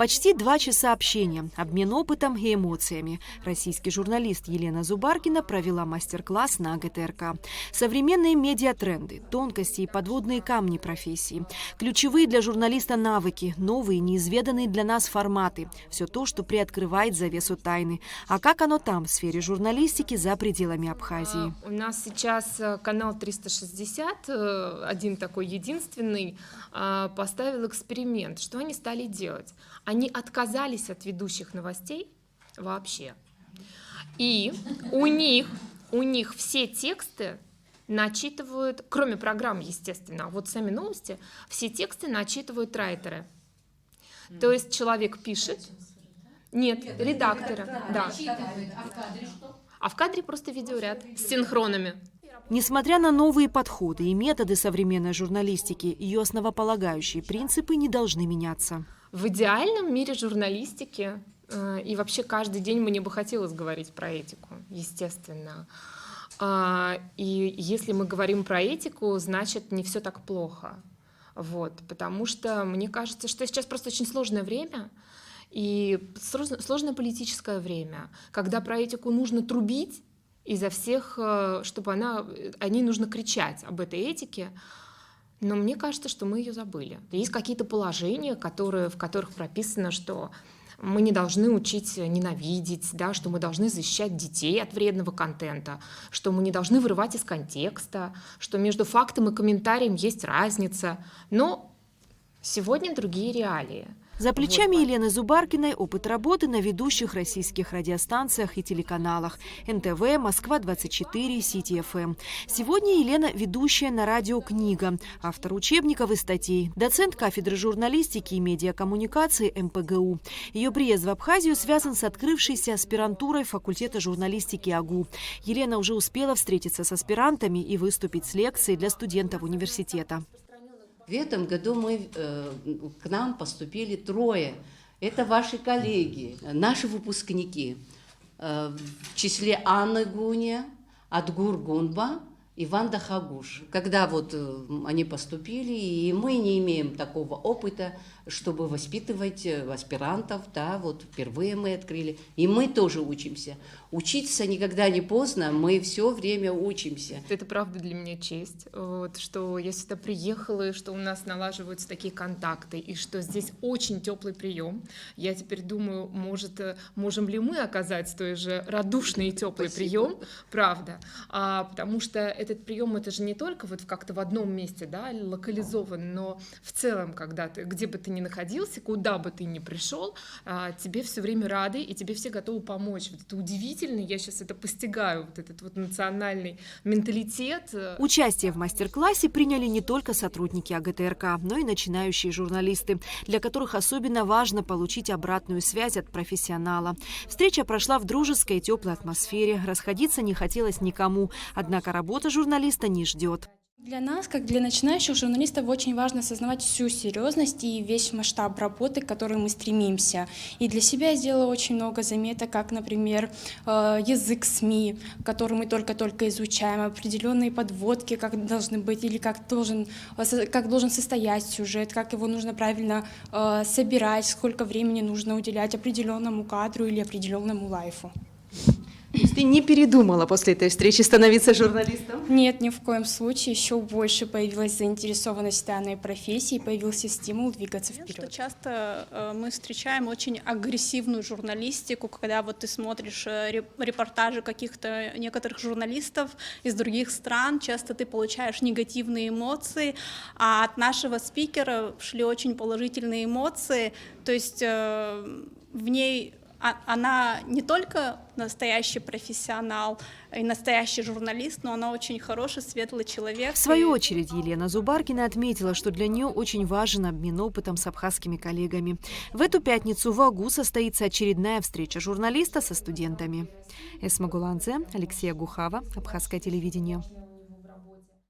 Почти 2 часа общения, обмен опытом и эмоциями. Российский журналист Елена Зубаркина провела мастер-класс на ГТРК. Современные медиатренды, тонкости и подводные камни профессии. Ключевые для журналиста навыки, новые, неизведанные для нас форматы. Все то, что приоткрывает завесу тайны. А как оно там, в сфере журналистики, за пределами Абхазии? У нас сейчас канал 360, один такой единственный, поставил эксперимент. Что они стали делать? Они отказались от ведущих новостей вообще. И у них все тексты начитывают, кроме программ, естественно, а вот сами новости, все тексты начитывают райтеры. То есть человек пишет. Нет, редакторы. Да. А в кадре просто видеоряд с синхронами. Несмотря на новые подходы и методы современной журналистики, ее основополагающие принципы не должны меняться. В идеальном мире журналистики, и вообще каждый день мне бы хотелось говорить про этику, естественно. И если мы говорим про этику, значит, не все так плохо. Вот, потому что мне кажется, что сейчас просто очень сложное время, и сложное политическое время, когда про этику нужно трубить изо всех, чтобы о ней нужно кричать об этой этике, но мне кажется, что мы ее забыли. Есть какие-то положения, в которых прописано, что мы не должны учить ненавидеть, да, что мы должны защищать детей от вредного контента, что мы не должны вырывать из контекста, что между фактом и комментарием есть разница. Но сегодня другие реалии. За плечами Елены Зубаркиной опыт работы на ведущих российских радиостанциях и телеканалах НТВ, Москва-24, Сити ФМ. Сегодня Елена ведущая на радио «Книга», автор учебников и статей, доцент кафедры журналистики и медиакоммуникации МПГУ. Ее приезд в Абхазию связан с открывшейся аспирантурой факультета журналистики АГУ. Елена уже успела встретиться с аспирантами и выступить с лекцией для студентов университета. В этом году к нам поступили 3. Это ваши коллеги, наши выпускники. В числе Анны Гуня, Адгур Гунба и Ванда Хагуш. Когда они поступили, и мы не имеем такого опыта, чтобы воспитывать аспирантов, да, впервые мы открыли, и мы тоже учимся. Учиться никогда не поздно, мы все время учимся. Это правда для меня честь, что я сюда приехала, и что у нас налаживаются такие контакты, и что здесь очень теплый прием. Я теперь думаю, можем ли мы оказать столь же радушный и теплый прием, правда, потому что этот прием, это же не только как-то в одном месте, да, локализован, но в целом, где бы ты ни находился, куда бы ты ни пришел, тебе все время рады, и тебе все готовы помочь. Это удивительно, я сейчас это постигаю, этот национальный менталитет. Участие в мастер-классе приняли не только сотрудники АГТРК, но и начинающие журналисты, для которых особенно важно получить обратную связь от профессионала. Встреча прошла в дружеской и теплой атмосфере, расходиться не хотелось никому, однако работа журналиста не ждет. Для нас, как для начинающих журналистов, очень важно осознавать всю серьезность и весь масштаб работы, к которой мы стремимся. И для себя я сделала очень много заметок, как, например, язык СМИ, который мы только-только изучаем, определенные подводки, как должны быть, или как должен состоять сюжет, как его нужно правильно собирать, сколько времени нужно уделять определенному кадру или определенному лайфу. То есть ты не передумала после этой встречи становиться журналистом? Нет, ни в коем случае. Еще больше появилась заинтересованность в данной профессии, появился стимул двигаться вперед. Что часто мы встречаем очень агрессивную журналистику, когда ты смотришь репортажи каких-то некоторых журналистов из других стран, часто ты получаешь негативные эмоции, а от нашего спикера шли очень положительные эмоции, то есть в ней она не только настоящий профессионал и настоящий журналист, но она очень хороший, светлый человек. В свою очередь Елена Зубаркина отметила, что для нее очень важен обмен опытом с абхазскими коллегами. В эту пятницу в АГУ состоится очередная встреча журналиста со студентами. Эсма Гуланзе, Алексей Агухава, Абхазское телевидение.